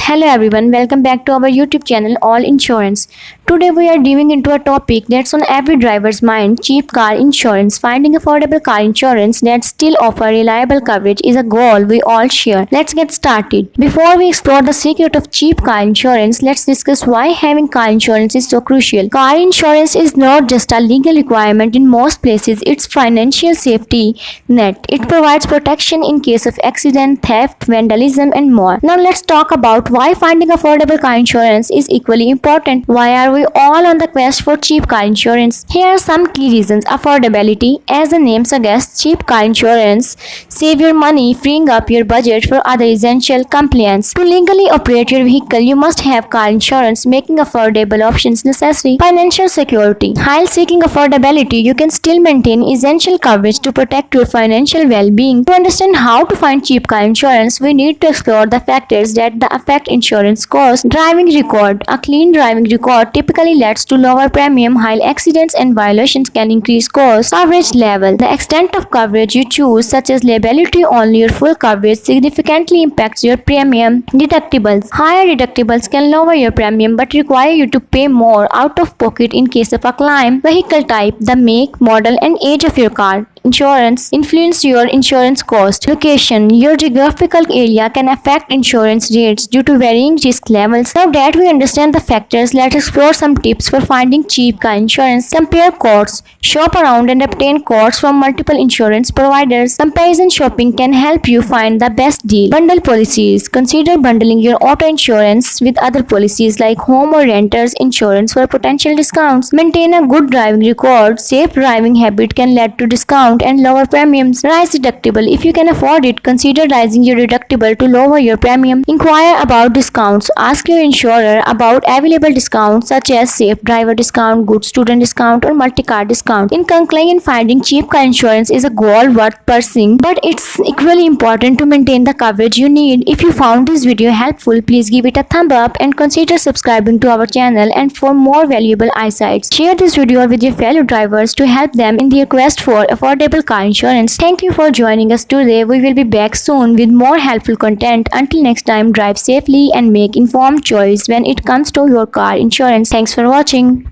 Hello everyone, welcome back to our YouTube channel All Insurance. Today we are diving into a topic that's on every driver's mind, cheap car insurance. Finding affordable car insurance that still offer reliable coverage is a goal we all share. Let's get started. Before we explore the secret of cheap car insurance, let's discuss why having car insurance is so crucial. Car insurance is not just a legal requirement in most places, it's financial safety net. It provides protection in case of accident, theft, vandalism and more. Now let's talk about why finding affordable car insurance is equally important. Why are we all on the quest for cheap car insurance? Here are some key reasons. Affordability. As the name suggests, cheap car insurance save your money, freeing up your budget for other essential compliance. To legally operate your vehicle, you must have car insurance, making affordable options necessary. Financial security. While seeking affordability, you can still maintain essential coverage to protect your financial well-being. To understand how to find cheap car insurance, we need to explore the factors that affect insurance costs. Driving record. A clean driving record typically leads to lower premium, while accidents and violations can increase costs. Coverage level. The extent of coverage you choose, such as liability only or full coverage, significantly impacts your premium. Deductibles. Higher deductibles can lower your premium but require you to pay more out of pocket in case of a claim. Vehicle type. The make, model, and age of your car insurance influence your insurance cost. Location. Your geographical area can affect insurance rates due to varying risk levels. Now that we understand the factors, let's explore some tips for finding cheap car insurance. Compare quotes. Shop around and obtain quotes from multiple insurance providers. Comparison shopping can help you find the best deal. Bundle policies. Consider bundling your auto insurance with other policies like home or renters insurance for potential discounts. Maintain a good driving record. Safe driving habit can lead to discounts and lower premiums. Rise deductible. If you can afford it, consider raising your deductible to lower your premium. Inquire about discounts. Ask your insurer about available discounts such as safe driver discount, good student discount, or multi-car discount. In conclusion, finding cheap car insurance is a goal worth pursuing, but it's equally important to maintain the coverage you need. If you found this video helpful, please give it a thumb up and consider subscribing to our channel and for more valuable insights. Share this video with your fellow drivers to help them in their quest for affordable car insurance. Thank you for joining us today. We will be back soon with more helpful content. Until next time, drive safely and make informed choice when it comes to your car insurance. Thanks for watching.